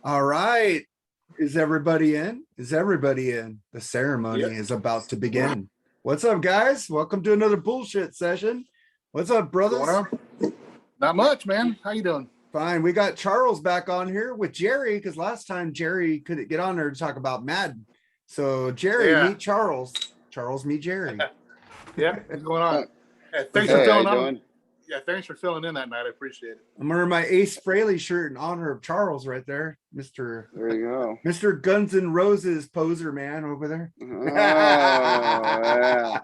All right. Is everybody in? Is everybody in? The ceremony Yep. is about to begin. What's up, guys? Welcome to another bullshit session. What's up, brothers? Going on? Not much, man. How you doing? Fine. We got Charles back on here with Jerry because last time Jerry couldn't get on there to talk about Madden. So Jerry, Yeah. meet Charles. Charles, meet Jerry. Yeah, what's going on? Hey, thanks Hey, for how filling you in. doing? Yeah, thanks for filling in that night. I appreciate it. I'm wearing my Ace Frehley shirt in honor of Charles right there, Mr. There you go. Mr. Guns N' Roses poser man over there. Oh, yeah.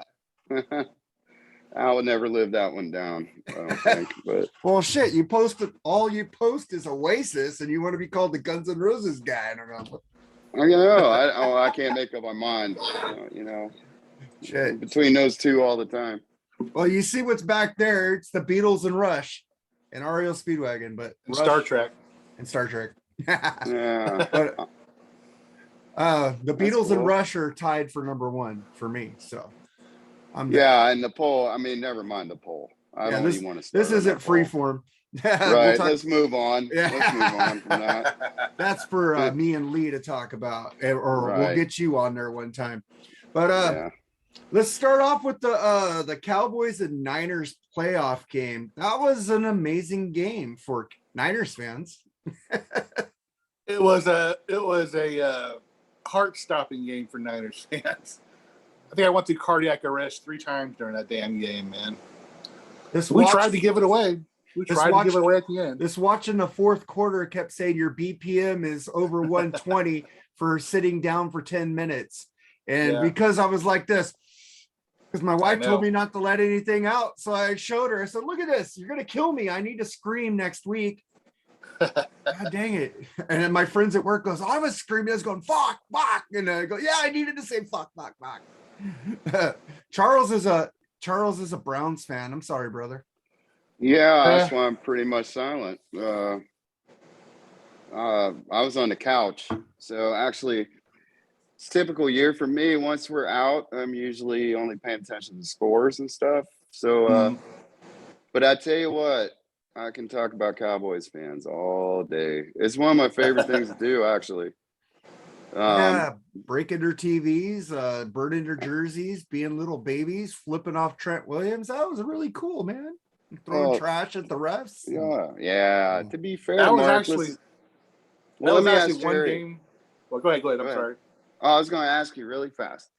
I would never live that one down, I don't think. But Well, shit, you posted all you post is Oasis, and you want to be called the Guns N' Roses guy. I don't know. I can't make up my mind. Shit. Between those two all the time. Well, you see what's back there? It's the Beatles and Rush, and REO Speedwagon, but And Rush Star Trek. and Star Trek. Yeah. But the Beatles and cool. Rush are tied for number one for me. So I'm Yeah, and the poll. I mean, never mind the poll. I don't even want to start. This isn't free form. Right. Let's move on. Yeah. Let's move on from that. That's for me and Lee to talk about, or we'll Right. get you on there one time. But Yeah. let's start off with the Cowboys and Niners playoff game. That was an amazing game for Niners fans. It was a heart-stopping game for Niners fans. I think I went through cardiac arrest 3 times during that damn game, man. We tried to give it away. We tried to give it away at the end. This watch in the fourth quarter kept saying your BPM is over 120 for sitting down for 10 minutes. And because I was like this, because my wife told me not to let anything out. So I showed her, I said, look at this. You're going to kill me. I need to scream next week. God dang it. And then my friends at work goes, I was screaming. I was going, fuck. And I go, yeah, I needed to say fuck. Charles is a Browns fan. I'm sorry, brother. Yeah, that's why I'm pretty much silent. I was on the couch. So actually, it's a typical year for me. Once we're out, I'm usually only paying attention to scores and stuff. So, but I tell you what, I can talk about Cowboys fans all day. It's one of my favorite things to do, actually. Breaking their TVs, burning their jerseys, being little babies, flipping off Trent Williams. That was really cool, man. Throwing trash at the refs. Yeah. To be fair, that was Mark, actually let me ask one Jerry. game. Well, go ahead. I'm sorry. I was going to ask you really fast.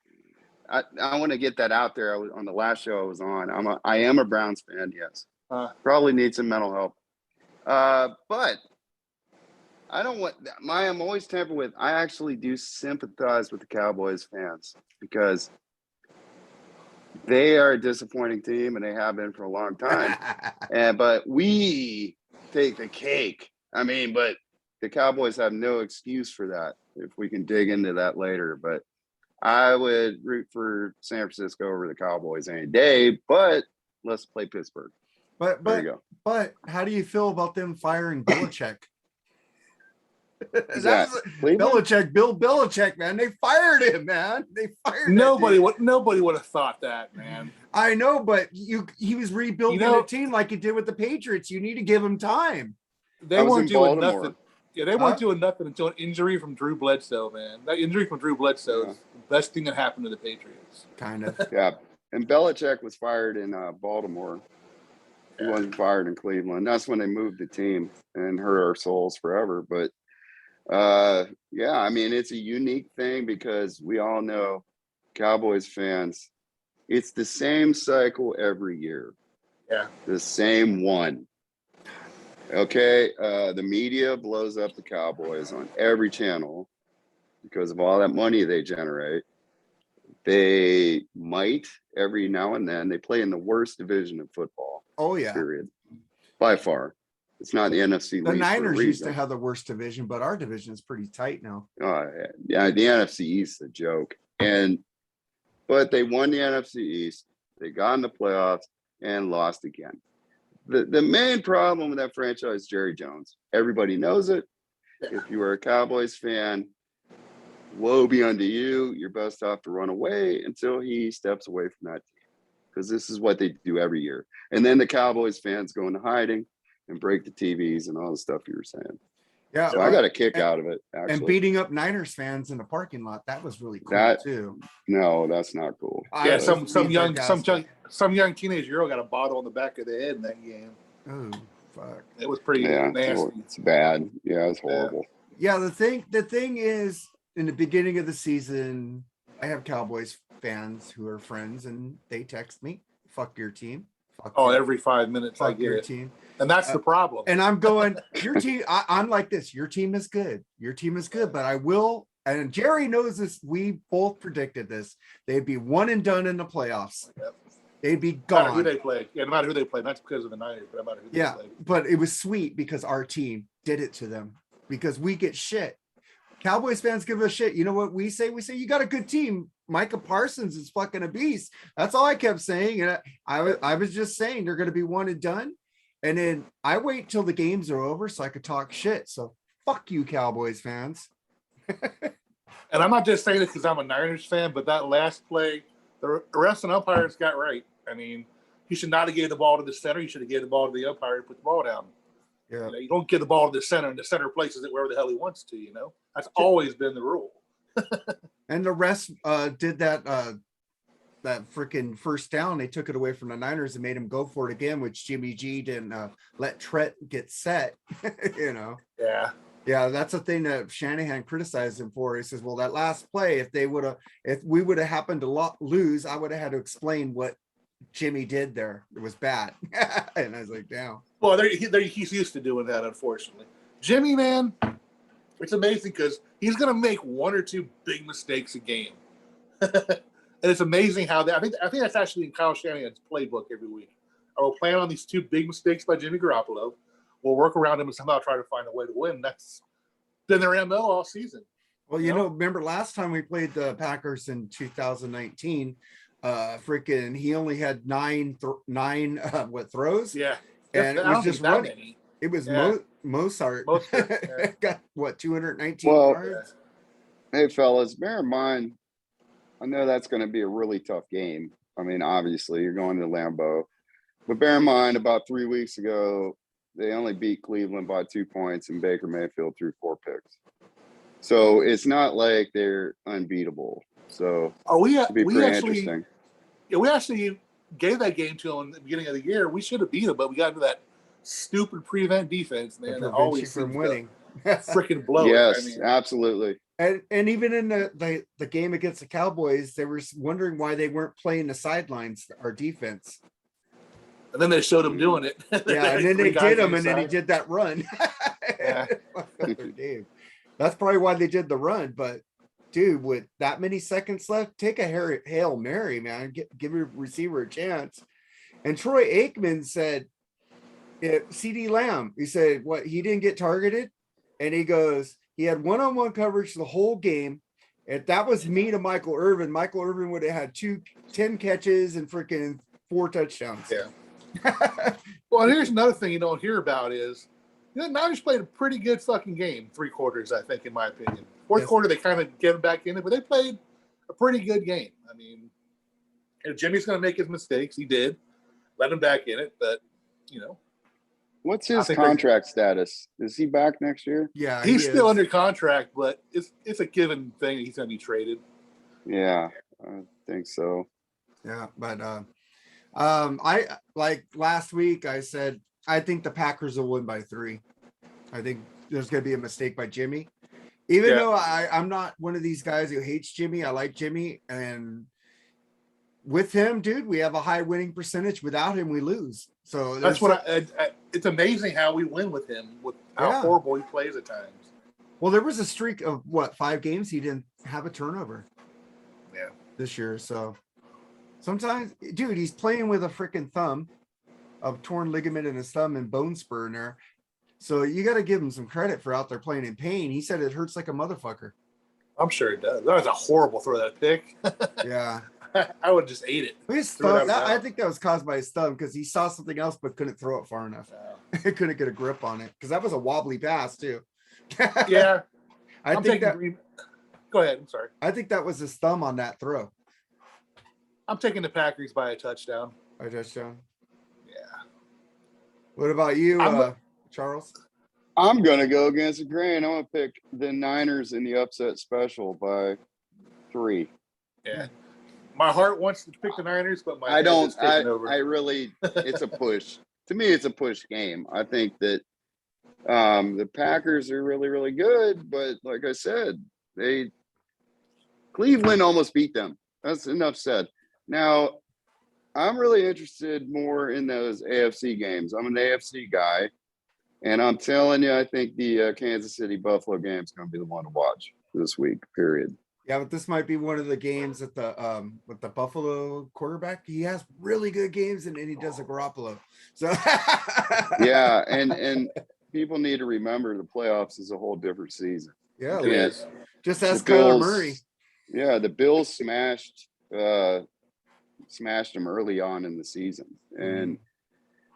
I want to get that out there. I was on the last show I was on. I am a Browns fan. Yes, probably need some mental help. But I don't want. I'm always tempered with. I actually do sympathize with the Cowboys fans because they are a disappointing team and they have been for a long time. But we take the cake. I mean, but the Cowboys have no excuse for that. If we can dig into that later, but I would root for San Francisco over the Cowboys any day. But let's play Pittsburgh. But how do you feel about them firing Belichick? Belichick, Bill Belichick, man. They fired him, man. They fired nobody would have thought that, man. I know, but he was rebuilding a team like he did with the Patriots. You need to give him time. They weren't doing nothing. Yeah, they weren't doing nothing until an injury from Drew Bledsoe, man. That injury from Drew Bledsoe is the best thing that happened to the Patriots. Kind of. Yeah. And Belichick was fired in Baltimore. He wasn't fired in Cleveland. That's when they moved the team and hurt our souls forever. But I mean, it's a unique thing because we all know Cowboys fans, it's the same cycle every year. Yeah. The same one. Okay. The media blows up the Cowboys on every channel because of all that money they generate. They might every now and then. They play in the worst division of football. Oh, yeah. Period. By far. It's not the NFC. The Niners used to have the worst division, but our division is pretty tight now. Yeah, the NFC East is a joke. But they won the NFC East. They got in the playoffs and lost again. The main problem with that franchise is Jerry Jones. Everybody knows it. If you are a Cowboys fan, woe be unto you. You're best off to run away until he steps away from that team. Because this is what they do every year. And then the Cowboys fans go into hiding and break the TVs and all the stuff you were saying. Yeah. So I got a kick out of it, actually. And beating up Niners fans in the parking lot. That was really cool too. No, that's not cool. Yeah, some young teenage girl got a bottle on the back of the head in that game. Oh, fuck. It was pretty nasty. It's bad. Yeah, it's horrible. Yeah, the thing is, in the beginning of the season, I have Cowboys fans who are friends, and they text me, "Fuck your team." Every 5 minutes I get your it. Team. And that's the problem. And I'm going, your team. I'm like this. Your team is good. Your team is good, but I will. And Jerry knows this. We both predicted this. They'd be one and done in the playoffs. Yep. They'd be gone. No matter who they play. Yeah, no matter who they play. Not because of the Niners, but no matter who they play. But it was sweet because our team did it to them. Because we get shit. Cowboys fans give us shit. You know what we say? We say, you got a good team. Micah Parsons is fucking a beast. That's all I kept saying. And I was just saying they're going to be one and done. And then I wait till the games are over so I could talk shit. So fuck you, Cowboys fans. And I'm not just saying it because I'm a Niners fan, but that last play, the refs and umpires got right. I mean, he should not have gave the ball to the center. He should have gave the ball to the umpire to put the ball down. Yeah. You don't give the ball to the center, and the center places it wherever the hell he wants to, That's always been the rule. And the rest did that freaking first down. They took it away from the Niners and made him go for it again, which Jimmy G didn't let Trent get set, Yeah. Yeah, that's the thing that Shanahan criticized him for. He says, well, that last play, if we would have happened to lose, I would have had to explain what Jimmy did there. It was bad. And I was like, damn. Well, he's used to doing that, unfortunately. Jimmy, man, it's amazing because he's going to make one or two big mistakes a game. And it's amazing how I think that's actually in Kyle Shanahan's playbook every week. I will plan on these two big mistakes by Jimmy Garoppolo. We'll work around him and somehow try to find a way to win. That's been their MO all season. Well, remember last time we played the Packers in 2019, freaking he only had nine throws? Yeah. And it was just running. It was Mozart. Got 219 yards. Hey fellas, bear in mind, I know that's going to be a really tough game. I mean, obviously you're going to Lambeau, but bear in mind about 3 weeks ago, they only beat Cleveland by 2 points and Baker Mayfield threw 4 picks. So it's not like they're unbeatable. So we interesting. Yeah, we actually gave that game to them in the beginning of the year. We should have beat them, but we got into that stupid prevent defense, man. That always from winning. Freaking blow. Yes, absolutely. And even in the game against the Cowboys, they were wondering why they weren't playing the sidelines, our defense. And then they showed him doing it. Yeah, and then they did him, and then he did that run. Yeah. Dude. That's probably why they did the run. But, dude, with that many seconds left, take a Hail Mary, man. Give your receiver a chance. And Troy Aikman said, CD Lamb, he said, what, he didn't get targeted? And he goes, he had one-on-one coverage the whole game. If that was me to Michael Irvin would have had 10 catches and freaking 4 touchdowns. Yeah. Well, here's another thing you don't hear about is Niners played a pretty good fucking game, 3 quarters, I think, in my opinion. Fourth quarter, they kind of get him back in it, but they played a pretty good game. I mean, Jimmy's going to make his mistakes. He did. Let him back in it, but, What's his contract status? Is he back next year? Yeah, he's still under contract, but it's a given thing he's going to be traded. Yeah, I think so. Yeah, but I like last week I said I think the Packers will win by 3. I think there's going to be a mistake by Jimmy. Even though I'm not one of these guys who hates Jimmy, I like Jimmy, and with him, dude, we have a high winning percentage. Without him, we lose. So that's what it's amazing how we win with him, with how horrible he plays at times. Well, there was a streak of 5 games he didn't have a turnover. Yeah, this year. So sometimes, dude, he's playing with a freaking thumb, a torn ligament in his thumb and bone spur in there. So you got to give him some credit for out there playing in pain. He said it hurts like a motherfucker. I'm sure it does. That was a horrible throw, that pick. Yeah. I would just ate it. His thumb, I think that was caused by his thumb because he saw something else but couldn't throw it far enough. He couldn't get a grip on it because that was a wobbly pass too. Yeah. I think that. Go ahead. I'm sorry. I think that was his thumb on that throw. I'm taking the Packers by a touchdown. By a touchdown? Yeah. What about you, Charles? I'm going to go against the grain. I'm going to pick the Niners in the upset special by 3. Yeah. My heart wants to pick the Niners, but my I head don't. is taking over. I really. It's a push. To me, it's a push game. I think that the Packers are really, really good, but like I said, Cleveland almost beat them. That's enough said. Now, I'm really interested more in those AFC games. I'm an AFC guy, and I'm telling you, I think the Kansas City Buffalo game is going to be the one to watch this week. Period. Yeah, but this might be one of the games that the with the Buffalo quarterback. He has really good games, and then he does a Garoppolo. So yeah, and people need to remember the playoffs is a whole different season. Yeah, it is. Just ask The Kyler Bills- Murray. Yeah, the Bills smashed them early on in the season, and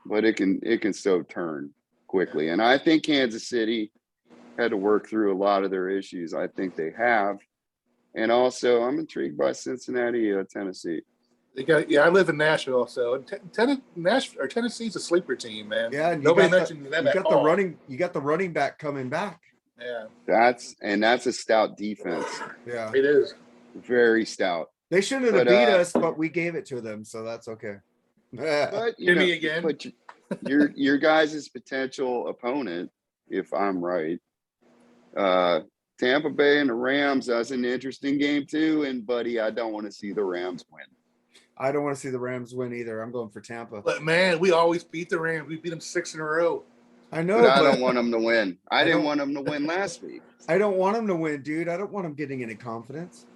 but it can still turn quickly. And I think Kansas City had to work through a lot of their issues. I think they have. And also, I'm intrigued by Cincinnati, Tennessee. I live in Nashville, so Tennessee's a sleeper team, man. Yeah, and nobody mentions them at all. You got the running back coming back. Yeah, that's a stout defense. Yeah, it is very stout. They shouldn't have beat us, but we gave it to them, so that's okay. But Jimmy again. But your guys' potential opponent, if I'm right, Tampa Bay and the Rams, that's an interesting game too. And buddy, I don't want to see the Rams win. I don't want to see the Rams win either. I'm going for Tampa. But man, we always beat the Rams. We beat them 6 in a row. I know, but I don't want them to win. I didn't don't- want them to win last week. I don't want them to win, dude. I don't want them getting any confidence.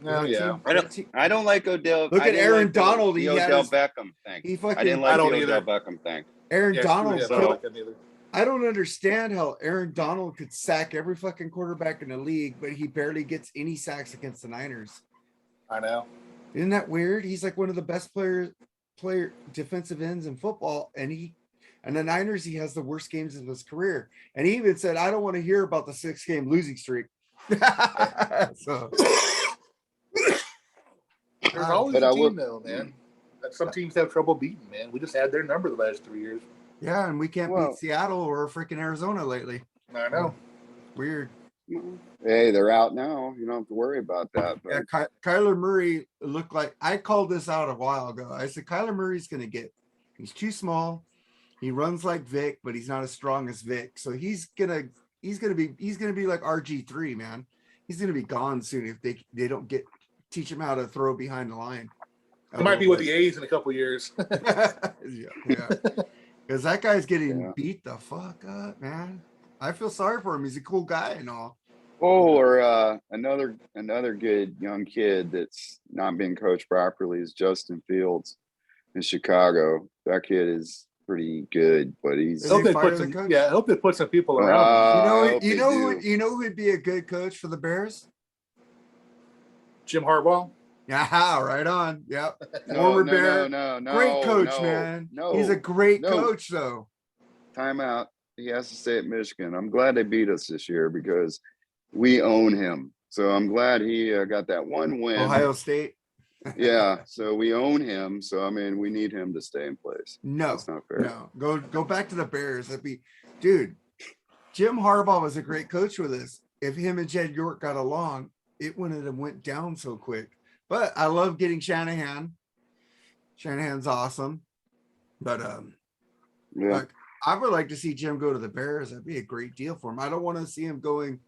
No, yeah. I don't like Odell. Look I at didn't Aaron like Donald. The He had Odell his, Beckham thing. he fucking. I didn't like I don't the either. Odell Beckham thing. Aaron Yeah, Donald. I don't like them either. I don't understand how Aaron Donald could sack every fucking quarterback in the league, but he barely gets any sacks against the Niners. I know. Isn't that weird? He's like one of the best player defensive ends in football, and the Niners, he has the worst games of his career. And he even said, "I don't want to hear about the 6-game losing streak." So There's always a team, though, man. Some teams have trouble beating, man. We just had their number the last 3 years. yeah, and we can't beat Seattle or freaking Arizona lately. I know. Weird. Hey, they're out now. You don't have to worry about that. But Yeah, Kyler Murray looked like, I called this out a while ago. I said Kyler Murray's he's too small. He runs like Vic, but he's not as strong as Vic. So he's gonna be like RG3, man. He's gonna be gone soon if they don't teach him how to throw behind the line. It might be with the A's in a couple years. yeah. Because that guy's getting beat the fuck up, man. I feel sorry for him. He's a cool guy and all. Oh, or another good young kid that's not being coached properly is Justin Fields in Chicago. That kid is pretty good, but he's. I hope they put some people around. You know who would be a good coach for the Bears? Jim Harbaugh. Yeah, right on. Yep. No, Great coach, man. He's a great coach, though. Timeout. He has to stay at Michigan. I'm glad they beat us this year because we own him. So I'm glad he got that one win. Ohio State. Yeah, so we own him. So I mean, we need him to stay in place. No, that's not fair. No, go back to the Bears. Dude. Jim Harbaugh was a great coach with us. If him and Jed York got along, it wouldn't have went down so quick. But I love getting Shanahan. Shanahan's awesome. But Like, I would like to see Jim go to the Bears. That'd be a great deal for him. I don't want to see him going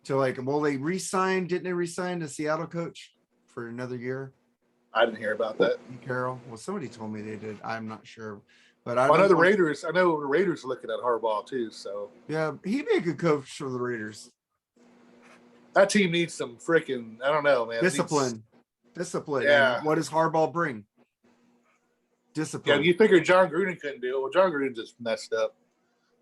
to didn't they re-sign the Seattle coach for another year? I didn't hear about that. Carroll. Well, somebody told me they did. I'm not sure. But I know the Raiders are looking at Harbaugh too. So yeah, he'd be a good coach for the Raiders. That team needs some freaking, I don't know, man. Discipline. Yeah. And what does Harbaugh bring? Discipline. Yeah, you figured John Gruden couldn't do it. Well, John Gruden just messed up.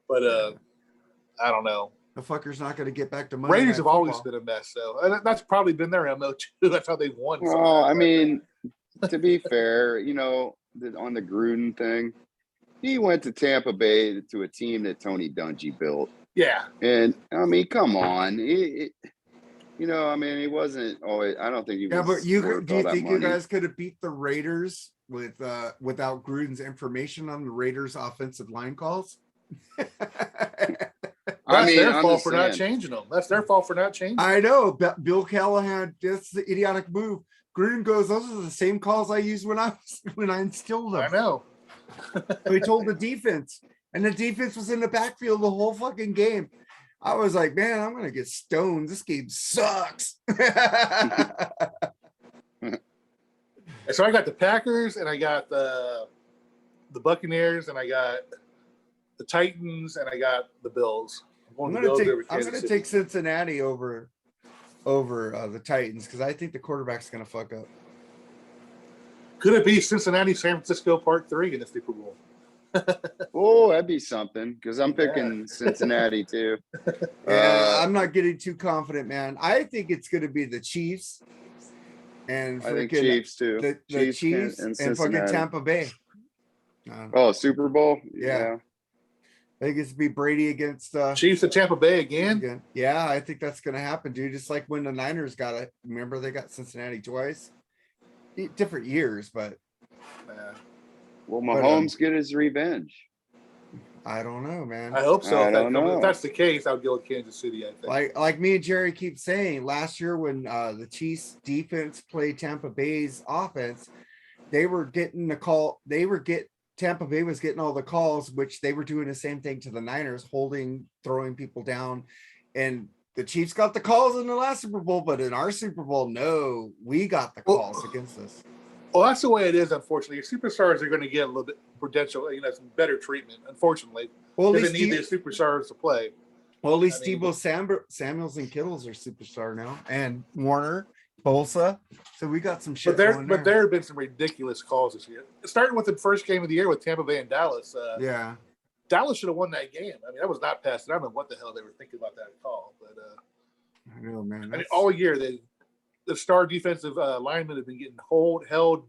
But I don't know. The fucker's not going to get back to money. Raiders have always been a mess, so and that's probably been their MO too. That's how they've won. Well, I mean, to be fair, on the Gruden thing, he went to Tampa Bay to a team that Tony Dungy built. Yeah. And I mean, come on. He wasn't always. I don't think he was. Yeah, but do you think you money. guys could have beat the Raiders without Gruden's information on the Raiders' offensive line calls? That's their fault for not changing them. That's their fault for not changing them. I know. Bill Callahan, that's the idiotic move. Gruden goes, those are the same calls I used when I instilled them. I know. So he told the defense, and the defense was in the backfield the whole fucking game. I was like, man, I'm gonna get stoned. This game sucks. So I got the Packers, and I got the Buccaneers, and I got the Titans, and I got the Bills. I'm gonna take Cincinnati over the Titans because I think the quarterback's gonna fuck up. Could it be Cincinnati, San Francisco Part 3 in the Super Bowl? Oh, that'd be something because I'm picking Cincinnati too. Yeah, I'm not getting too confident, man. I think it's going to be the Chiefs and I think Chiefs too. The Chiefs and fucking Tampa Bay. Oh, Super Bowl? Yeah. I think it's be Brady against Chiefs and Tampa Bay again. Yeah, I think that's going to happen, dude. Just like when the Niners got it. Remember they got Cincinnati twice, different years, but. Will Mahomes get his revenge? I don't know, man. I hope so. If that's the case, I would go with Kansas City, I think. Like me and Jerry keep saying, last year when the Chiefs defense played Tampa Bay's offense, they were getting the call. Tampa Bay was getting all the calls, which they were doing the same thing to the Niners, throwing people down. And the Chiefs got the calls in the last Super Bowl, but in our Super Bowl, no, we got the calls against us. Well, that's the way it is, unfortunately. Your superstars are going to get a little bit prudential, some better treatment, unfortunately. Well, because they need their superstars to play. Well, at least Deebo Samuels and Kittles are superstar now, and Warner, Bosa. So we got some shit. But there have been some ridiculous calls this year. Starting with the first game of the year with Tampa Bay and Dallas. Dallas should have won that game. I mean, that was not passed. I don't know what the hell they were thinking about that call, but I know, man. All year the star defensive linemen have been getting held,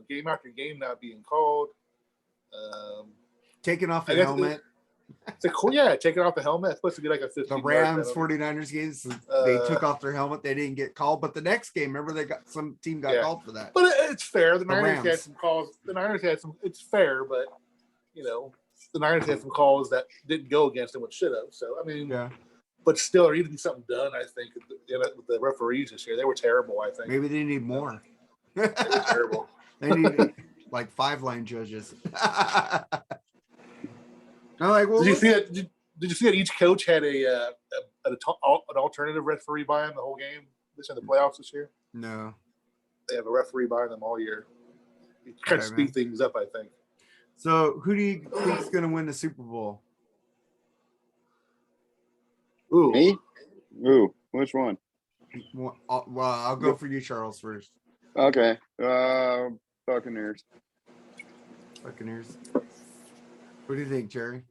game after game, not being called. Taking off the helmet. Taking off the helmet. It's supposed to be like a 15. The Rams 49ers games, they took off their helmet. They didn't get called, but the next game, remember, some team got called for that. But it's fair. The Niners had some calls. The Niners had some. It's fair, but the Niners had some calls that didn't go against them, which should have. So I mean, but still, there needs to be something done. I think with the referees this year, they were terrible. I think maybe they need more. They were terrible. They need like 5-line judges. I'm like, well, did you see that each coach had an alternative referee by them the whole game? This in the playoffs this year? No, they have a referee by them all year. You kind of speed things up, I think. So, who do you think is going to win the Super Bowl? Ooh. Me? Ooh, which one? Well, I'll go for you, Charles, first. Okay. Buccaneers. Buccaneers. What do you think, Jerry?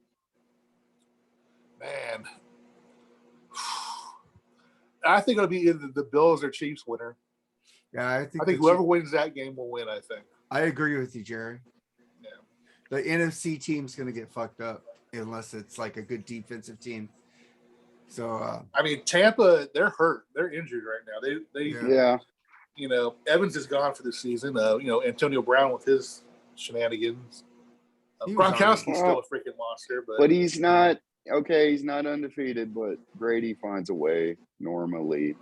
Man. I think it'll be either the Bills or Chiefs winner. Yeah, I think whoever wins that game will win, I think. I agree with you, Jerry. Yeah. The NFC team's going to get fucked up unless it's like a good defensive team. So I mean, Tampa, they're hurt. They're injured right now. They Evans is gone for the season. Antonio Brown with his shenanigans. Gronkowski's still a freaking monster, but he's not he's not undefeated, but Brady finds a way normally.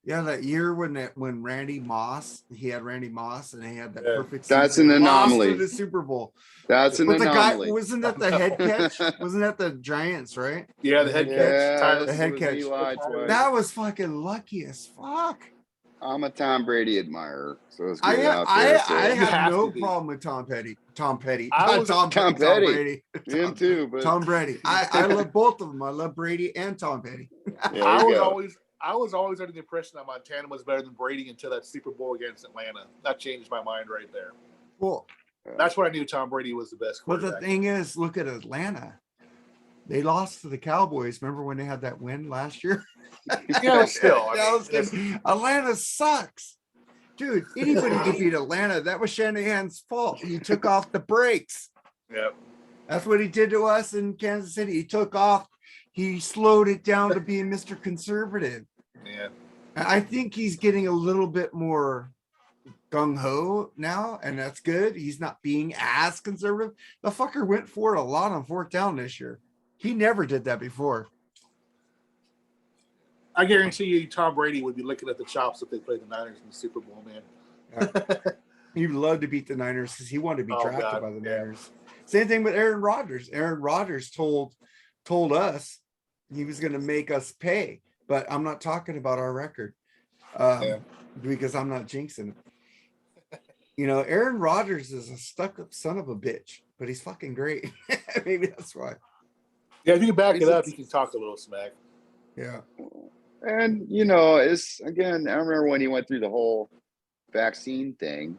Yeah, that year when Randy Moss, he had Randy Moss and he had that perfect season. That's an anomaly. The Super Bowl. That's an anomaly. Guy, wasn't that the head catch? Wasn't that the Giants, right? Yeah, the head catch. The head catch. That was fucking lucky as fuck. I'm a Tom Brady admirer, so it's I have no problem with Tom Petty. Tom Petty. Tom Brady. Him too, but Tom Brady. I love both of them. I love Brady and Tom Petty. I was always under the impression that Montana was better than Brady until that Super Bowl against Atlanta. That changed my mind right there. Well, that's when I knew Tom Brady was the best quarterback. But the thing is, look at Atlanta. They lost to the Cowboys. Remember when they had that win last year? Yeah, still. Atlanta sucks. Dude, anybody could beat Atlanta. That was Shanahan's fault. He took off the brakes. Yep. That's what he did to us in Kansas City. He took off. He slowed it down to being Mr. Conservative. Yeah. I think he's getting a little bit more gung-ho now, and that's good. He's not being as conservative. The fucker went for it a lot on 4th down this year. He never did that before. I guarantee you, Tom Brady would be licking at the chops if they played the Niners in the Super Bowl, man. Yeah. He'd love to beat the Niners because he wanted to be drafted by the Niners. Same thing with Aaron Rodgers. Aaron Rodgers told us he was going to make us pay, but I'm not talking about our record because I'm not jinxing it. You know, Aaron Rodgers is a stuck-up son of a bitch, but he's fucking great. Maybe that's why. Yeah, if you can back it up, you can talk a little smack. Yeah. And, you know, it's, again, I remember when he went through the whole vaccine thing,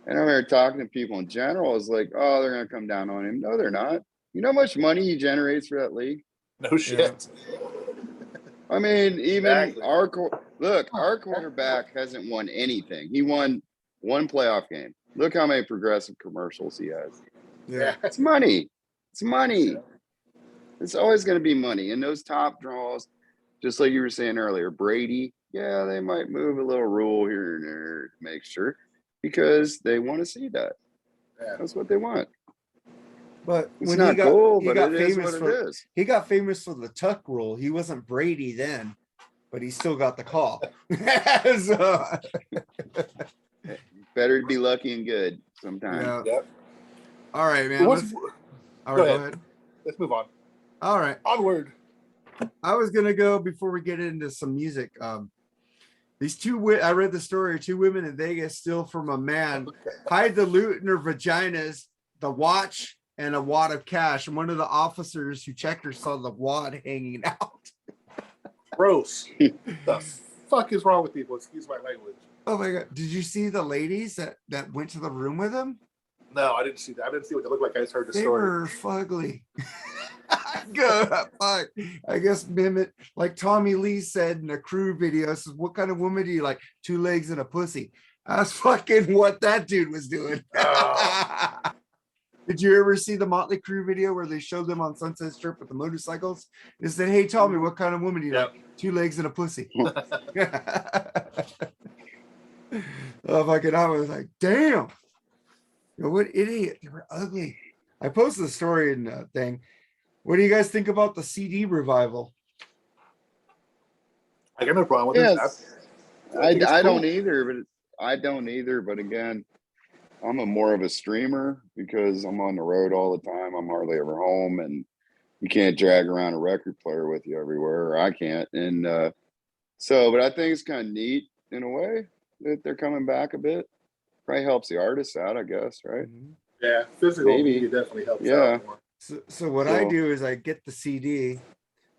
and I remember talking to people in general, it's like, oh, they're going to come down on him. No, they're not. You know how much money he generates for that league? No shit. I mean, even our quarterback hasn't won anything. He won one playoff game. Look how many progressive commercials he has. Yeah. It's money. It's money. It's always going to be money. And those top draws, just like you were saying earlier, Brady, yeah, they might move a little rule here and there to make sure because they want to see that. Yeah. That's what they want. But it's when not cool, but it is what it is. He got famous for the tuck rule. He wasn't Brady then, but he still got the call. So, better be lucky and good sometimes. Yeah. Yep. All right, man. Go ahead. Let's move on. All right. Onward. I was gonna go before we get into some music. These I read the story of 2 women in Vegas steal from a man, hide the loot in their vaginas, the watch, and a wad of cash. And one of the officers who checked her saw the wad hanging out. Gross. The fuck is wrong with people? Excuse my language. Oh my God. Did you see the ladies that went to the room with him? No, I didn't see that. I didn't see what they looked like. I just heard the They story. were fugly. Good. Fuck. I guess Mimit, like Tommy Lee said in a crew video, says, what kind of woman do you like? 2 legs and a pussy. That's fucking what that dude was doing. Oh. Did you ever see the Motley Crue video where they showed them on Sunset Strip with the motorcycles? They said, hey, Tommy, what kind of woman do you like? 2 legs and a pussy. Oh, fucking, I was like, damn. What idiot. They were ugly. I posted the story in the thing. What do you guys think about the CD revival? I got no problem with it. I don't either, but again, I'm more of a streamer because I'm on the road all the time. I'm hardly ever home, and you can't drag around a record player with you everywhere, or I can't. And but I think it's kind of neat in a way that they're coming back a bit. Probably helps the artists out, I guess, right? Yeah, physical media definitely helps out more. So what I do is I get the CD,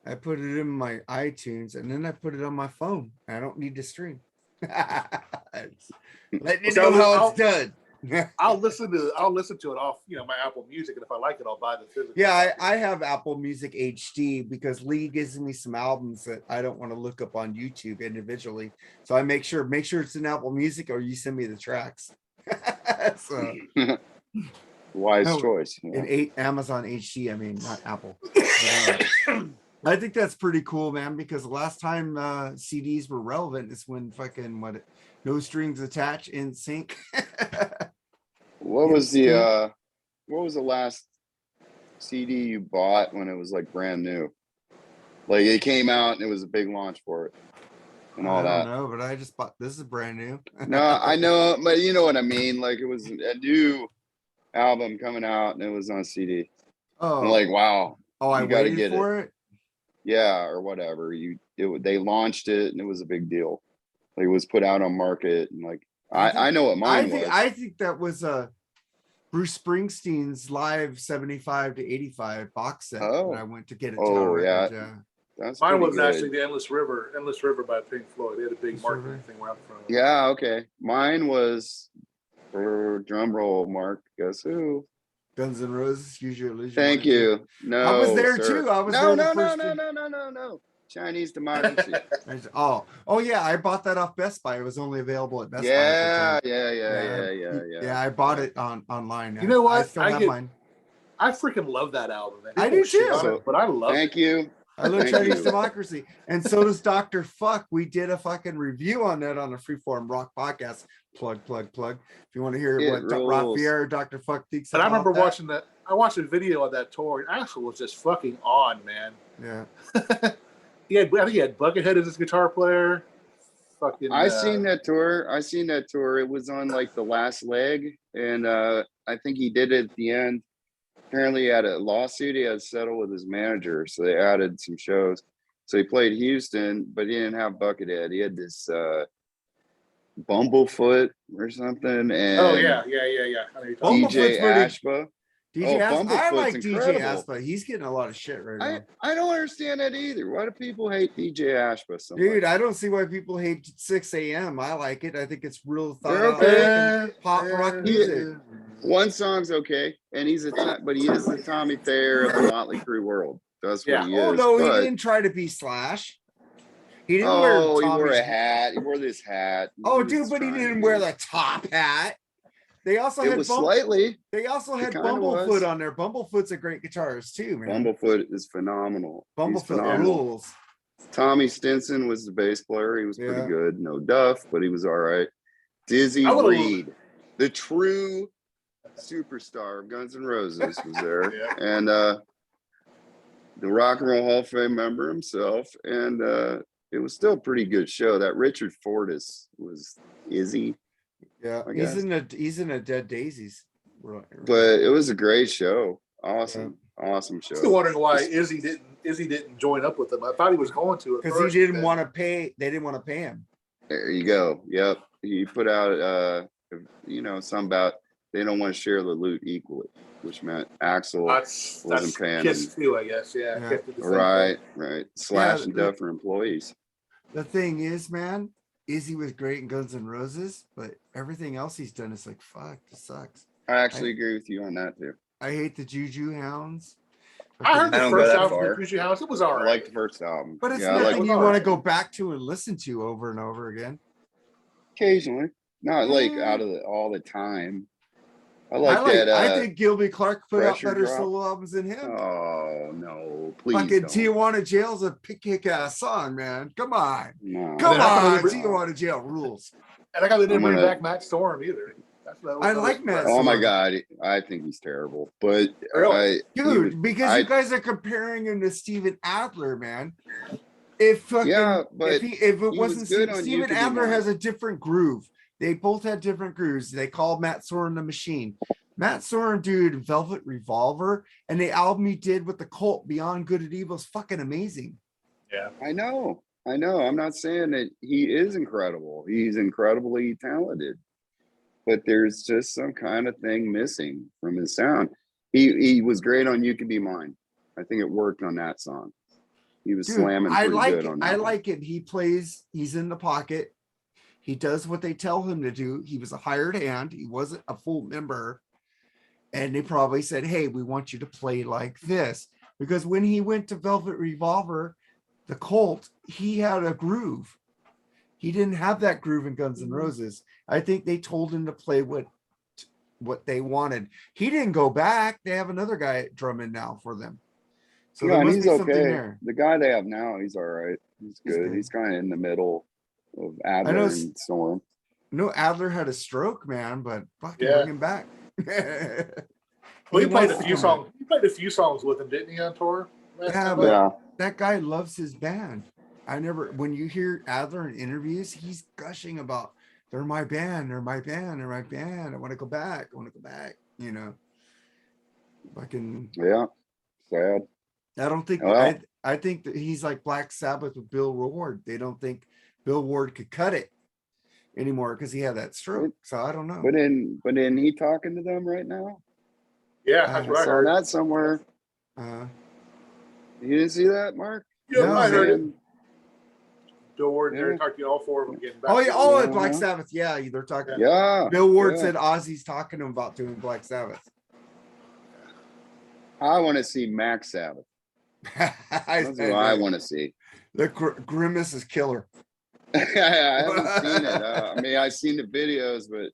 I put it in my iTunes, and then I put it on my phone. I don't need to stream. Let you know how it's done. I'll listen to it off, my Apple Music, and if I like it, I'll buy the physical. Yeah, I have Apple Music HD because Lee gives me some albums that I don't want to look up on YouTube individually. So I make sure it's in Apple Music, or you send me the tracks. So wise choice. In Amazon HD, I mean, not Apple. I think that's pretty cool, man, because the last time CDs were relevant is when fucking No Strings Attached in sync. What was the last CD you bought when it was like brand new? Like it came out and it was a big launch for it and all that. I don't know, but I just bought this is brand new. No, I know, but you know what I mean? Like it was a new album coming out and it was on CD. Oh, I'm like, wow. Oh, I gotta waited get for it. Yeah, or whatever. They launched it and it was a big deal. Like it was put out on market and like I know what mine was. I think that was Bruce Springsteen's live 75 to 85 box set. Oh, I went to get it. Oh, yeah. Mine was actually the Endless River by Pink Floyd. They had a big marketing thing right in front of them. Yeah, okay. Mine was, drum roll, Mark. Guess who? Guns N' Roses. Use Your Illusion. Thank you. No, I was there sir. too. I was No. Chinese democracy. Oh yeah. I bought that off Best Buy. It was only available at Best Buy. Yeah. I bought it online. You know what? I still have mine. I freaking love that album. Man. I do too. But I love it. Thank you. I love Thank Chinese you. democracy. And so does Dr. Fuck. We did a fucking review on that on the Freeform Rock podcast. Plug. If you want to hear It what rules. Rafael or Dr. Fuck thinks But I about remember that. watching that. I watched a video of that tour, and Axl was just fucking on, man. Yeah. I think he had Buckethead as his guitar player. Fucking. I seen that tour. It was on like the last leg, and I think he did it at the end. Apparently, he had a lawsuit. He had to settle with his manager, so they added some shows. So he played Houston, but he didn't have Buckethead. He had this Bumblefoot or something, and yeah. I know you're talking DJ Bumblefoot's Ashba. DJ Aspa. I Bumblefoot's like incredible. DJ Aspa. He's getting a lot of shit right now. I don't understand that either. Why do people hate DJ Ashba so much? Dude, I don't see why people hate 6 a.m. I like it. I think it's real thought They're out okay. pop rock music. One song's okay, and but he is the Tommy Thayer of the Motley Crue world. That's what he is. Oh no, but, he didn't try to be Slash. He didn't he wear wore Tommy's a hat. He wore this hat. Oh, dude, but he didn't wear the top hat. They also It had was slightly. They also had kinda Bumblefoot was. on there. Bumblefoot's a great guitarist too, man. Bumblefoot is phenomenal. He's Bumblefoot phenomenal. rules. Tommy Stinson was the bass player. He was pretty Yeah. good. No Duff, but he was all right. Dizzy I would've- Reed, the true superstar of Guns N' Roses, was there. Yeah. And the Rock and Roll Hall of Fame member himself. And it was still a pretty good show. That Richard Fortus was Izzy. Yeah, I he's guess. in a Dead Daisies. But it was a great show. Awesome show. Still wondering why Izzy didn't join up with them. I thought he was going to because he didn't want to pay. They didn't want to pay him. There you go. Yep. He put out something about they don't want to share the loot equally, which meant Axl wasn't paying Kiss him. too, I guess. Yeah. Yeah. Kiss did the same Right. thing. Slash and Duff for employees. The thing is, man, Izzy was great in Guns N' Roses, but everything else he's done is like, fuck, this sucks. I actually agree with you on that too. I hate the Juju Hounds. I heard I the don't go first that album far. of the Juicy House. It was all I right. like the first album. But it's I like nothing you all want to right. go back to and listen to over and over again. occasionally. Not like Mm. out of all the time. I I think Gilby Clark put out Pressure better Drop. solo albums than him. Oh no, please Fucking don't. Tijuana Jail's a kick-ass song, man. Come on. No. Come then how on. come they- Tijuana Jail rules. And I got they didn't I'm bring gonna- back Matt Storm either. I like Matt Oh my Storm. god, I think he's terrible. But Really? Dude, because you guys are comparing him to Steven Adler, man. If fucking Yeah, but if it was wasn't good on You Steven Could Be Adler Mine. has a different groove. They both had different grooves. They called Matt Sorum the Machine. Matt Sorum, dude, Velvet Revolver, and the album he did with the Cult, Beyond Good and Evil, is fucking amazing. Yeah. I know. I'm not saying that he is incredible. He's incredibly talented. But there's just some kind of thing missing from his sound. He was great on You Can Be Mine. I think it worked on that song. He was Dude, slamming I pretty like good it. on that I one. like it. He's in the pocket. He does what they tell him to do. He was a hired hand. He wasn't a full member. And they probably said, hey, we want you to play like this. Because when he went to Velvet Revolver, the Cult, he had a groove. He didn't have that groove in Guns N' Roses. I think they told him to play what they wanted. He didn't go back. They have another guy drumming now for them. So Yeah, there and must he's be something okay. there. The guy they have now, he's all right. He's He's good. good. He's kind of in the middle of Adler know and Storm. No, Adler had a stroke, man, but fucking Yeah. bring him back. Well, he played wants a to few come songs. He played a few songs with him, didn't he, on tour? Yeah, but- Yeah. That guy loves his band. When you hear Adler in interviews, he's gushing about they're my band, they're my band, they're my band. I want to go back. You know. Fucking Yeah. Sad. I don't think Well- I think that he's like Black Sabbath with Bill Ward. They don't think Bill Ward could cut it anymore because he had that stroke. So I don't know. But in he talking to them right now? Yeah, that's I what I saw heard. that somewhere. You didn't see that, Mark? Yeah, No, I heard it. Man. Bill Ward and Yeah. Eric talked to all four of them getting back. Oh yeah, Yeah. Black Sabbath. Yeah, they're talking. Yeah. Bill Ward yeah. said Ozzy's talking to him about doing Black Sabbath. I want to see Max Sabbath. That's what I want to see. The grimace is killer. I haven't seen it. I mean, I've seen the videos, but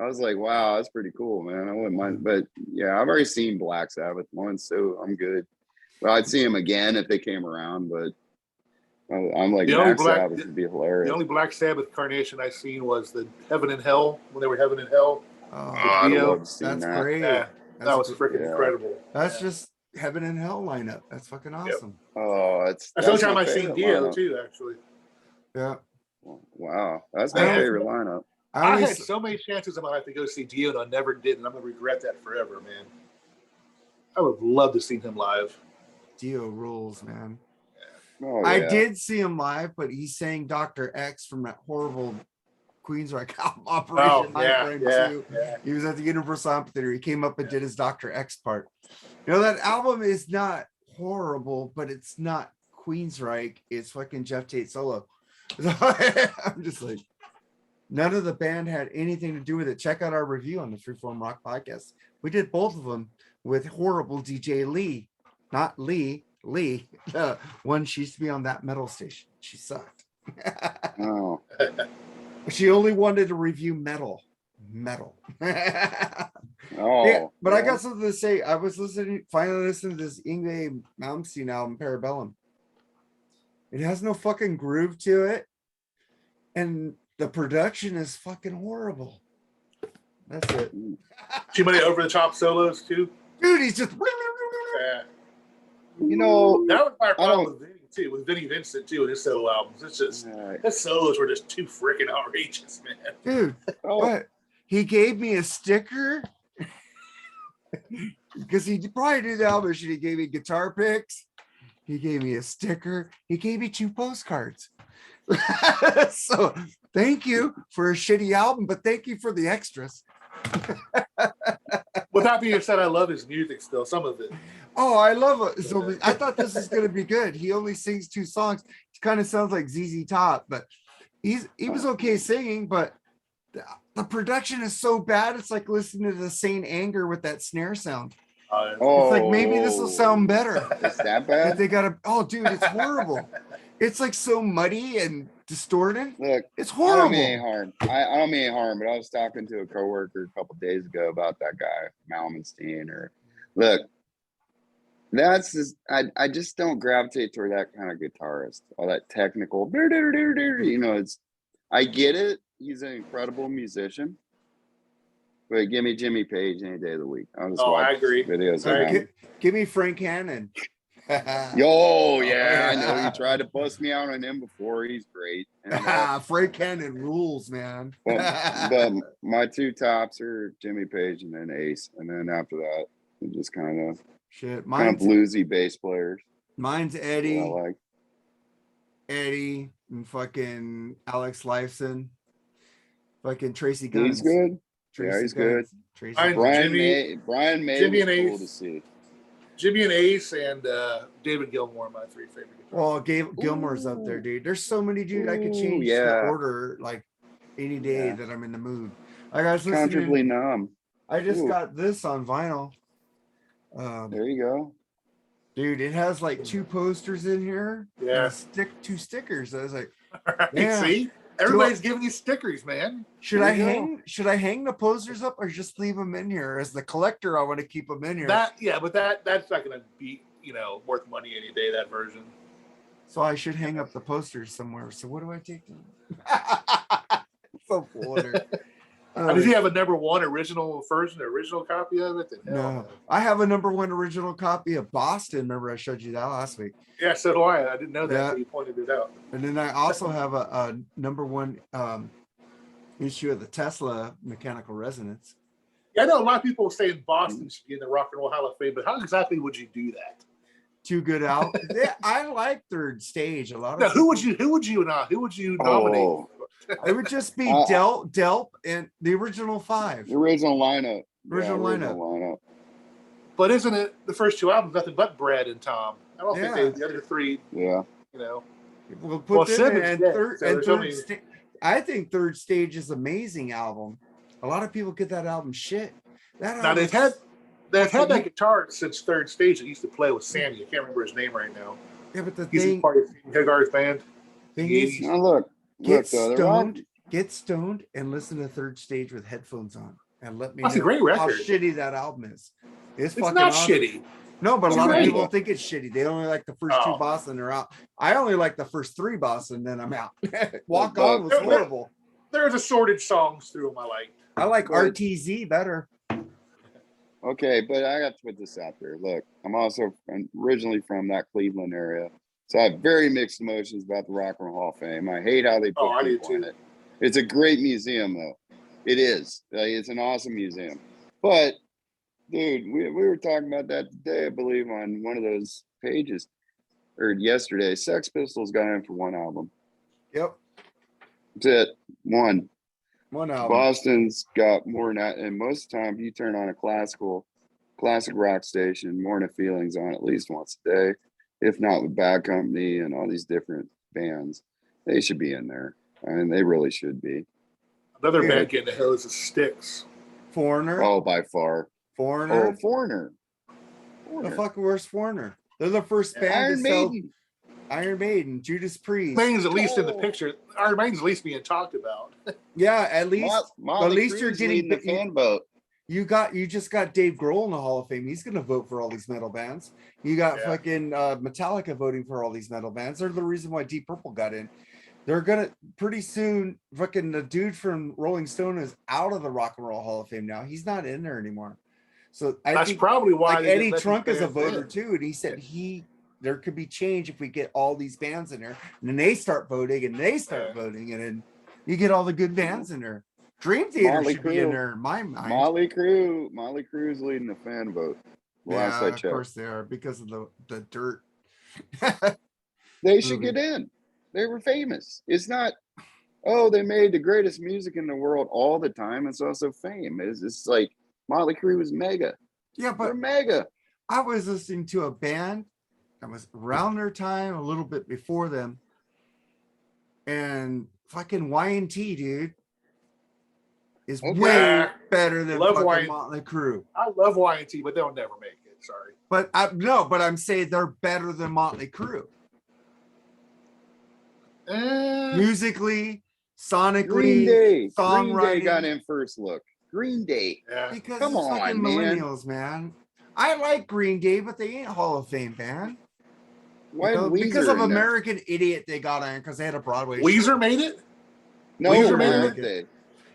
I was like, wow, that's pretty cool, man. I wouldn't mind. But yeah, I've already seen Black Sabbath once, so I'm good. Well, I'd see him again if they came around, but I'm like, The only Max Sabbath would be hilarious. The only Black Sabbath carnation I seen was the Heaven and Hell, when they were Heaven and Hell. Oh, I'd love to see that's that. great. Yeah, that was freaking incredible. That's just Heaven and Hell lineup. That's fucking awesome. Yep. Oh, that's the only time I've seen Dio too, actually. Yeah. Wow, that's my favorite lineup. I had so many chances in my life to go see Dio, and I never did, and I'm gonna regret that forever, man. I would love to see him live. Dio rules, man. Oh, yeah. I did see him live, but he sang Dr. X from that horrible Queensryche album, Operation Nightmare 2. Yeah. He was at the Universal Amphitheater. He came up and did his Dr. X part. You know, that album is not horrible, but it's not Queensryche. It's fucking Jeff Tate solo. So I'm just like, none of the band had anything to do with it. Check out our review on the Freeform Rock podcast. We did both of them with horrible DJ Lee. Not Lee. One, she used to be on That Metal Station. She sucked. Oh. She only wanted to review metal. Oh, yeah, but I got something to say. I was finally listening to this Yngwie Malmsteen album, Parabellum. It has no fucking groove to it, and the production is fucking horrible. That's it. Too many over the top solos too. Dude, he's just. Yeah. You know, that was my problem with Vinny too, with Vinnie Vincent too, and his solo albums. It's just his solos were just too freaking outrageous, man. Dude, but he gave me a sticker because he probably did the album. He gave me guitar picks. He gave me a sticker. He gave me 2 postcards. So thank you for a shitty album, but thank you for the extras. With that being said, I love his music still, some of it. Oh, I love it. So I thought this is going to be good. He only sings 2 songs. It kind of sounds like ZZ Top, but he was okay singing, but the production is so bad. It's like listening to the Saint Anger with that snare sound. It's like, maybe this will sound better. Is that bad? They got dude, it's horrible. It's like so muddy and distorted. Look, it's horrible. I don't mean any harm. I don't mean any harm, but I was talking to a coworker a couple days ago about that guy, Malmsteen. Look, that's just, I just don't gravitate toward that kind of guitarist. All that technical, you know, I get it. He's an incredible musician. But give me Jimmy Page any day of the week. I agree. Videos. Give me Frank Hannon. Yo, yeah, I know you tried to bust me out on him before. He's great. And, Frank Hannon rules, man. but my 2 tops are Jimmy Page and then Ace, and then after that, it just kind of bluesy bass players. Mine's Eddie. I like Eddie and fucking Alex Lifeson, fucking Tracy Guns. He's good. Tracy he's Guns. good. Brian May Jimmy and Ace. Cool to see. Jimmy and Ace and David Gilmour are my 3 favorite guitarists. Well, Gilmour's up there, dude. There's so many, dude. I could change the order like any day that I'm in the mood. I got comfortably numb. I just got this on vinyl. There you go, dude. It has like 2 posters in here. Yeah, 2 stickers. I was like, yeah. See, everybody's giving you stickers, man. Should I hang the posters up or just leave them in here? As the collector, I want to keep them in here. But that's not going to be, worth money any day, that version. So I should hang up the posters somewhere. So what do I take them? So bored. Does he have a #1 original copy of it? No, I have a #1 original copy of Boston. Remember I showed you that last week? Yeah, so do I. I didn't know that. You pointed it out. And then I also have a #1 issue of the Tesla Mechanical Resonance. Yeah, I know a lot of people saying Boston should be in the Rock and Roll Hall of Fame, but how exactly would you do that? 2 good out. Yeah, I like Third Stage a lot. Who would you nominate? It would just be Delp and the original 5. The original lineup. Original lineup. But isn't it the first 2 albums nothing but Brad and Tom? I don't think the other 3. Yeah. We'll put them in third stage. I think Third Stage is amazing album. A lot of people get that album shit. Now they've had that guitar since Third Stage that used to play with Sammy. I can't remember his name right now. Yeah, but he's part of Hagar's band. Get stoned and listen to Third Stage with headphones on and let me know a great record. how shitty that album is. It's fucking not awesome. shitty. No, but a It's lot of great. people think it's shitty. They only like the first two boss and they're out. I only like the first three boss and then I'm out. Walk On was horrible. There's assorted songs through them I like. I like RTZ better. Okay, but I got to put this out there. Look, I'm also originally from that Cleveland area, so I have very mixed emotions about the Rock and Roll Hall of Fame. I hate how they put people in it. It's a great museum, though. It is. It's an awesome museum. But, dude, we were talking about that today, I believe, on one of those pages, or yesterday. Sex Pistols got in for one album. Yep. That's it. One album. Boston's got more than that, and most of the time, if you turn on a classic rock station, More Than Feelings on at least once a day, if not with Bad Company and all these different bands. They should be in there. I mean, they really should be. Another band getting the hose is Styx. Foreigner. Oh, by far. Foreigner. Oh, Foreigner. The fucking worst Foreigner. They're the first band Iron Maiden. Iron Maiden, Judas Priest. Maiden's at least in the picture. Iron Maiden's at least being talked about. Yeah, at least you're getting the fan vote. You just got Dave Grohl in the Hall of Fame. He's gonna vote for all these metal bands. You got fucking Metallica voting for all these metal bands. They're the reason why Deep Purple got in. They're gonna pretty soon. Fucking the dude from Rolling Stone is out of the Rock and Roll Hall of Fame now. He's not in there anymore. So I think probably why Eddie Trunk is a voter too, and he said there could be change if we get all these bands in there, and then they start voting, and then you get all the good bands in there. Dream Theater should be in there in my mind. Motley Crue's leading the fan vote. Yeah, of course they are because of the dirt. They should get in. They were famous. It's not, they made the greatest music in the world all the time. It's also fame. It's like Motley Crue was mega. Yeah, but they're mega. I was listening to a band that was around their time, a little bit before them, and fucking Y&T, dude, is way better than fucking Motley Crue. I love Y&T, but they'll never make it. Sorry. But I'm saying they're better than Motley Crue. Musically, sonically, Green Day songwriting. got in first look. Green Day. Yeah. Because come on, fucking millennials, man. I like Green Day, but they ain't Hall of Fame band. Because of American Idiot, they got in because they had a Broadway. Weezer made it. No, Weezer made it.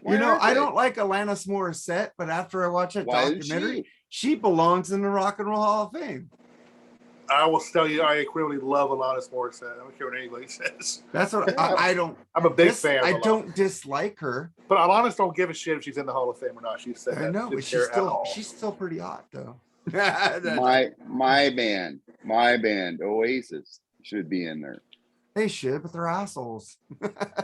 I don't like Alanis Morissette, but after I watch that documentary, she belongs in the Rock and Roll Hall of Fame. I will tell you, I equally love Alanis Morissette. I don't care what anybody says. That's what I don't. I'm a big fan. I don't dislike her, but Alanis don't give a shit if she's in the Hall of Fame or not. She said that. I know, but she's still pretty hot though. my band, Oasis, should be in there. They should, but they're assholes.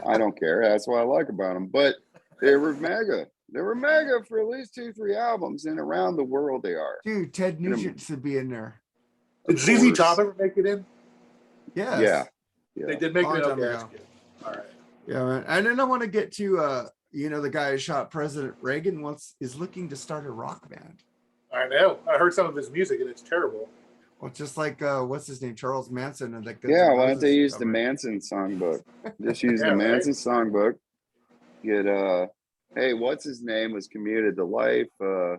I don't care. That's what I like about them. But they were mega. They were mega for at least 2-3 albums, and around the world they are. Dude, Ted Nugent should be in there. Did ZZ Top ever make it in? Yes. Yeah. They did make it in. Okay. All right. Yeah, man. And then I want to get to the guy who shot President Reagan is looking to start a rock band. I know. I heard some of his music and it's terrible. Well, just like what's his name, Charles Manson, and why don't they use the Manson songbook? Just use the Manson songbook. Get hey, what's his name was commuted to life? The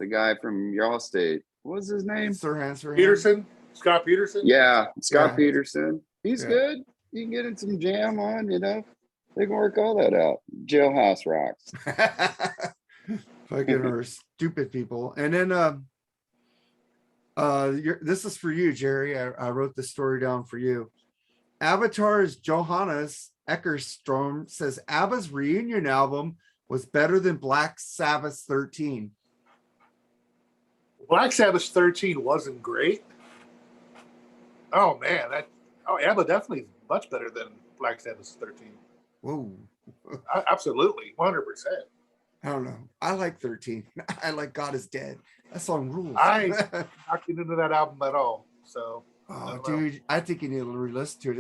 guy from y'all state. What's his name? Peterson. Scott Peterson. Yeah, Scott Peterson. He's good. You can get in some jam on. They can work all that out. Jailhouse Rocks. Fucking stupid people. And then this is for you, Jerry. I wrote this story down for you. Avatar's Johannes Eckerstrom says ABBA's reunion album was better than Black Sabbath's 13. Black Sabbath's 13 wasn't great. Oh man, ABBA definitely is much better than Black Sabbath's 13. Whoa. Absolutely, 100%. I don't know. I like 13. I like God Is Dead. That song rules. I not get into that album at all. So, dude, I think you need to re-listen to it.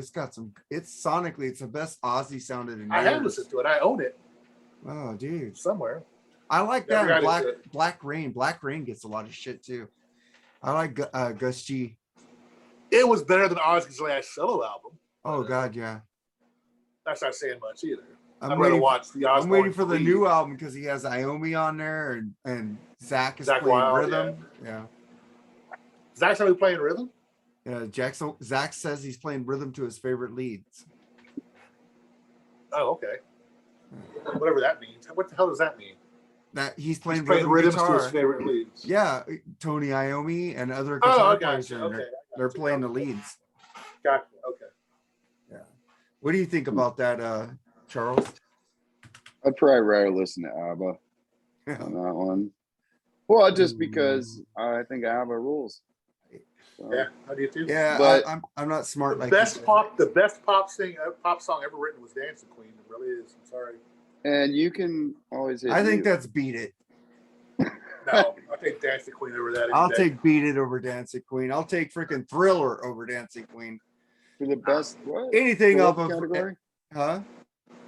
It's sonically, it's the best Ozzy sounded in years. I have listened to it. I own it. Oh, dude. Somewhere. I like that. Black Rain. Black Rain gets a lot of shit too. I like Gus G. It was better than Ozzy's last solo album. Oh God, yeah. That's not saying much either. I'm waiting for the new album because he has Iommi on there and Zach is playing rhythm. Yeah. Zach's only playing rhythm? Zach says he's playing rhythm to his favorite leads. Oh, okay. Whatever that means. What the hell does that mean? That he's playing rhythms guitar. to his favorite leads. Yeah, Tony Iommi and other guitar players are in there. They're playing the leads. Gotcha. Okay. Yeah. What do you think about that, Charles? I'd probably rather listen to ABBA on that one. Well, just because I think ABBA rules. So, yeah, I do too. Yeah, but I'm not smart like the best pop song ever written was Dancing Queen. It really is. I'm sorry. And you can always hit I think that's Beat It. No, I'll take Dancing Queen over that. I'll take Beat It over Dancing Queen. I'll take freaking Thriller over Dancing Queen. For the best what? Anything up of category? Huh?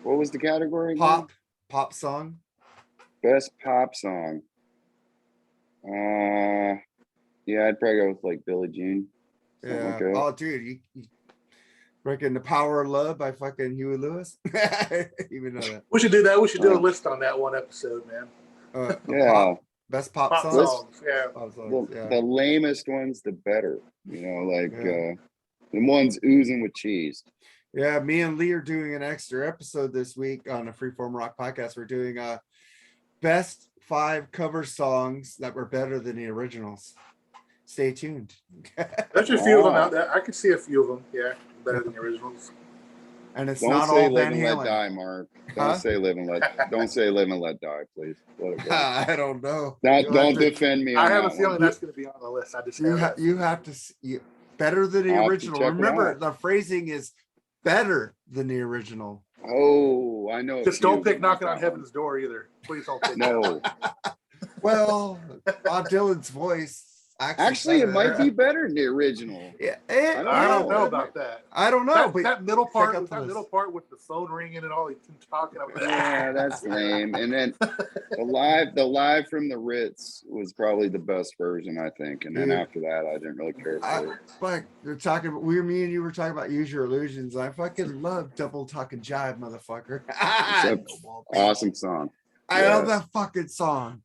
What was the category? Pop song. Best pop song. Yeah, I'd probably go with like Billie Jean. Yeah. Oh, dude, you freaking The Power of Love by fucking Huey Lewis. Even know that. We should do that. We should do a list on that one episode, man. Yeah. Best pop songs. Yeah. Pop songs, the lamest ones, the better. You know, like the ones oozing with cheese. Yeah, me and Lee are doing an extra episode this week on a Freeform Rock podcast. We're doing best 5 cover songs that were better than the originals. Stay tuned. There's a few of them out there. I could see a few of them. Yeah, better than the originals. And it's don't not say all live Van and Halen. let die, Mark. Don't say live and let. Don't say live and let die, please. Let it go. I don't know. Don't defend me. I have a feeling that's going to be on the list. I just you have to see better than the original. Remember, the phrasing is better than the original. Oh, I know. Just don't pick Knocking on Heaven's Door either. Please don't pick. No. Well, Bob Dylan's voice. Actually, it might be better than the original. Yeah, I don't know about that. I don't know. That middle part with the phone ringing and all he's talking about. Yeah, that's lame. And then the live from the Ritz was probably the best version, I think. And then after that, I didn't really care for it. But you're talking about me and you were talking about Use Your Illusions. I fucking love Double Talking Jive, motherfucker. Awesome song. I love that fucking song.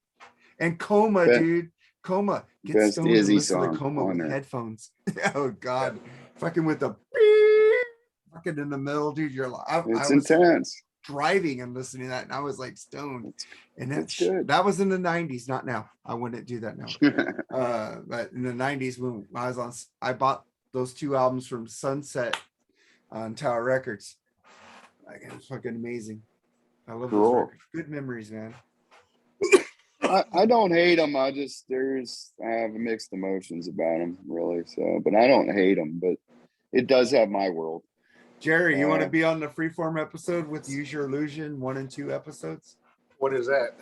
And Coma, dude. Coma. Get stoned and listen to Coma with headphones. Oh God. Fucking with the fucking in the middle, dude. It's intense. Driving and listening to that, and I was like stoned. And that was in the 90s, not now. I wouldn't do that now. But in the 90s, when I bought those 2 albums from Sunset on Tower Records. Like, it was fucking amazing. I love those records. Good memories, man. I don't hate them. I have mixed emotions about them, really. So, but I don't hate them. But it does have my world. Jerry, you want to be on the Freeform episode with Use Your Illusion 1 and 2 episodes? What is that?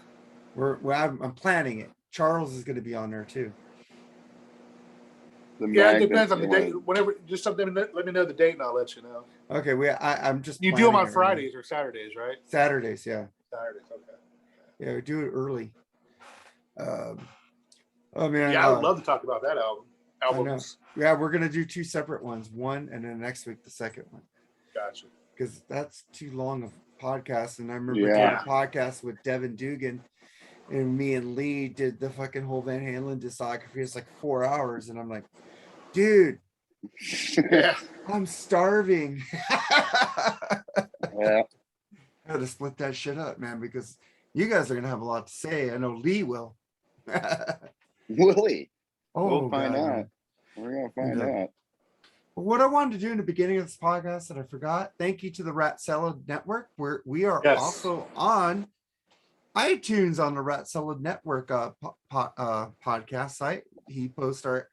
I'm planning it. Charles is going to be on there too. It depends on the date. Whenever, just something. Let me know the date, and I'll let you know. Okay, I'm just. You do them on Fridays or Saturdays, right? Saturdays, yeah. Saturdays, okay. Yeah, we do it early. Oh man, yeah, I would love to talk about that albums. Yeah, we're gonna do 2 separate ones. One, and then next week the second one. Gotcha. Because that's too long of a podcast, and I remember doing a podcast with Devin Dugan, and me and Lee did the fucking whole Van Halen discography. It's like 4 hours, and I'm like, dude, I'm starving. Yeah, I had to split that shit up, man, because you guys are gonna have a lot to say. I know Lee will. Willie. Oh, we'll find out. We're gonna find out. What I wanted to do in the beginning of this podcast that I forgot. Thank you to the Rat Salad Network, where we are also on iTunes on the Rat Salad Network podcast site. He posts our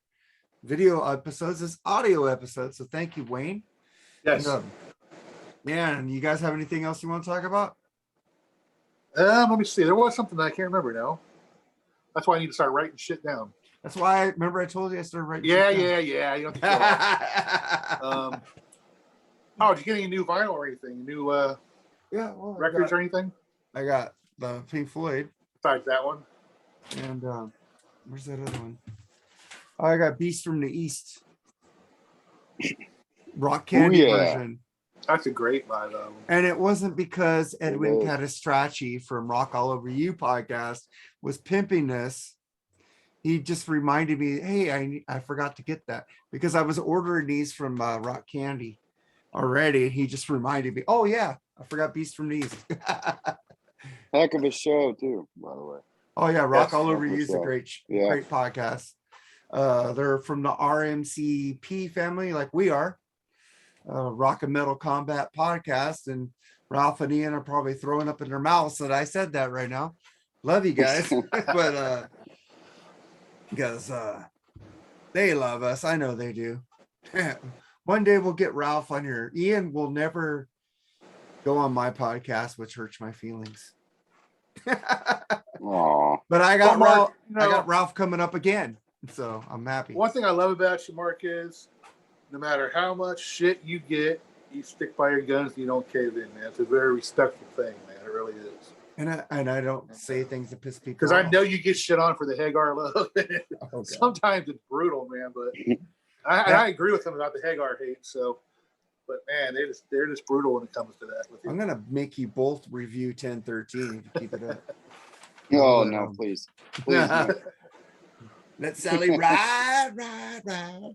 video episodes as audio episodes. So thank you, Wayne. Yes. And you guys have anything else you want to talk about? Let me see. There was something that I can't remember now. That's why I need to start writing shit down. That's why I told you I started writing. Yeah. You don't have to oh, did you get any new vinyl or anything? New records or anything? I got the Pink Floyd. Besides that one. And where's that other one? Oh, I got Beast from the East. Rock Candy version. That's a great live album. And it wasn't because Edwin Catastracci from Rock All Over You podcast was pimping this. he just reminded me, hey, I forgot to get that because I was ordering these from Rock Candy already. He just reminded me, oh yeah, I forgot Beast from These. Heck of a show too, by the way. Oh yeah, Rock Yes, All Over heck of a You is a show. great podcast. They're from the RMCP family, like we are. Rock and Metal Combat podcast, and Ralph and Ian are probably throwing up in their mouths that I said that right now. Love you guys, but because they love us, I know they do. One day we'll get Ralph on here. Ian will never go on my podcast, which hurts my feelings. Aw. But I got Well, Mark, Ralph. you know, I got Ralph coming up again, so I'm happy. One thing I love about you, Mark, is no matter how much shit you get, you stick by your guns and you don't cave in, man. It's a very respectful thing, man. It really is. And I don't say things that piss people Because off. I know you get shit on for the Hagar love. Oh, Sometimes it's brutal, man. But I agree with him about the Hagar hate. So, but man, they're just brutal when it comes to that. With you. I'm gonna make you both review 1013 if you keep it up. Oh no, please. Please no. Let Sally ride.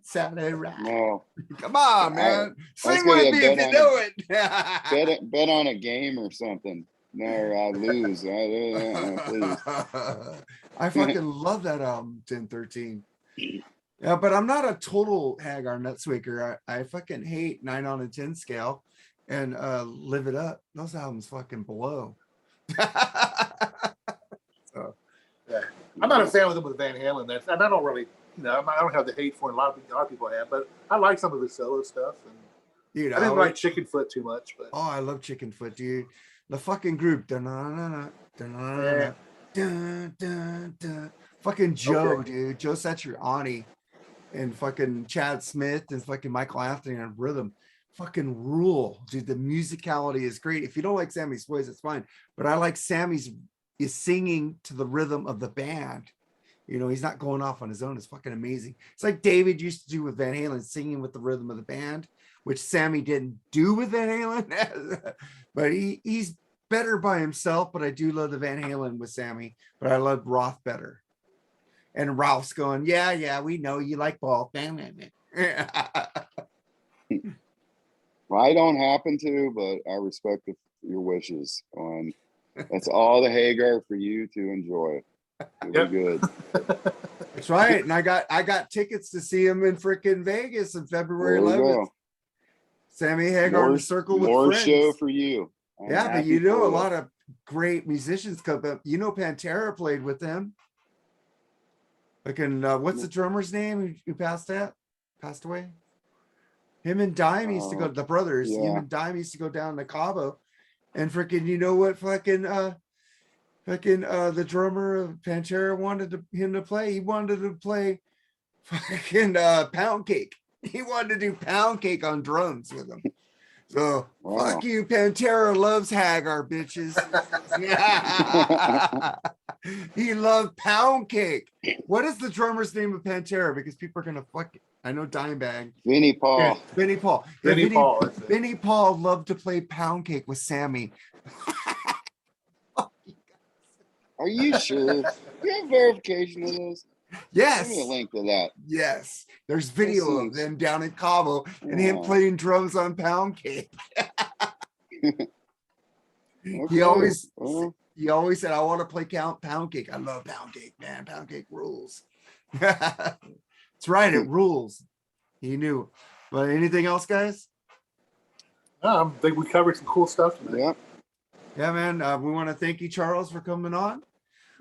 Sally ride. No. Come on, man. Sing gonna with me if you know it. Bet on a game or something. No, I lose. Please. I fucking love that album, 1013. Yeah, but I'm not a total Hagar nutswaker. I fucking hate 9 on a 10 scale and Live It Up. Those albums fucking blow. So, yeah. I'm not a fan of them with Van Halen. And I don't really, I don't have the hate for it. A lot of people have, but I like some of his solo stuff. And dude, I didn't like Chicken Foot too much. But oh, I love Chicken Foot, dude. The fucking group. Fucking Joe, dude. Joe Satriani and fucking Chad Smith and fucking Michael Anthony on rhythm. Fucking rule, dude. The musicality is great. If you don't like Sammy's voice, it's fine. But I like Sammy's is singing to the rhythm of the band. He's not going off on his own. It's fucking amazing. It's like David used to do with Van Halen, singing with the rhythm of the band, which Sammy didn't do with Van Halen. But he's better by himself. But I do love the Van Halen with Sammy. But I love Roth better. And Ralph's going, yeah, we know you like both. Well, I don't happen to, but I respect your wishes. That's all the Hagar for you to enjoy. It'll be good. That's right. And I got tickets to see him in freaking Vegas on February 11th. Sammy Hagar in the Circle with more Friends. Show for you. Yeah, but a lot of great musicians come up. Pantera played with them. What's the drummer's name who passed away? Him and Dime used to go, the brothers. Yeah. Him and Dime used to go down to Cabo, and freaking, the drummer of Pantera wanted him to play. He wanted to play fucking Pound Cake. He wanted to do Pound Cake on drums with him. So fuck you, Pantera loves Hagar, bitches. He loved Pound Cake. What is the drummer's name of Pantera? Because people are gonna fuck it. I know Dimebag. Vinnie Paul. Yeah, Vinnie Paul. Paul. Vinnie Paul loved to play Pound Cake with Sammy. Are you sure? You have verification of this? Yes. Give me a link to that. Yes. There's video of them down in Cabo and him playing drums on Pound Cake. Okay. He always said, I want to play Pound Cake. I love Pound Cake, man. Pound Cake rules. That's right. It rules. He knew. But anything else, guys? I think we covered some cool stuff tonight. Yeah, man. We want to thank you, Charles, for coming on.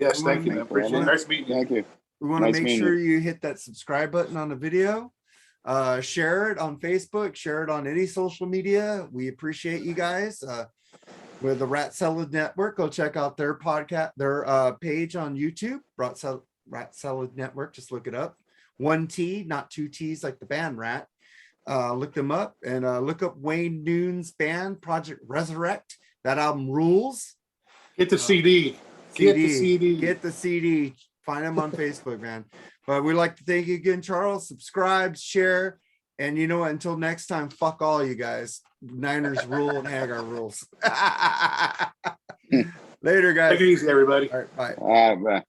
Yes, thank you, man. Appreciate it. Nice meeting you. Thank you. We want to make sure you hit that subscribe button on the video. Share it on Facebook. Share it on any social media. We appreciate you guys. With the Rat Salad Network, go check out their podcast, their page on YouTube. Rat Salad Network. Just look it up. 1 T, not 2 T's like the band Rat. Look them up and look up Wayne Noon's band, Project Resurrect. That album rules. Get the CD. Get the CD. Get the CD. Find them on Facebook, man. But we'd like to thank you again, Charles. Subscribe, share, and you know what? Until next time, fuck all you guys. Niners rule and Hagar rules. Later, guys. Take it easy, everybody. All right, bye. All right, bye.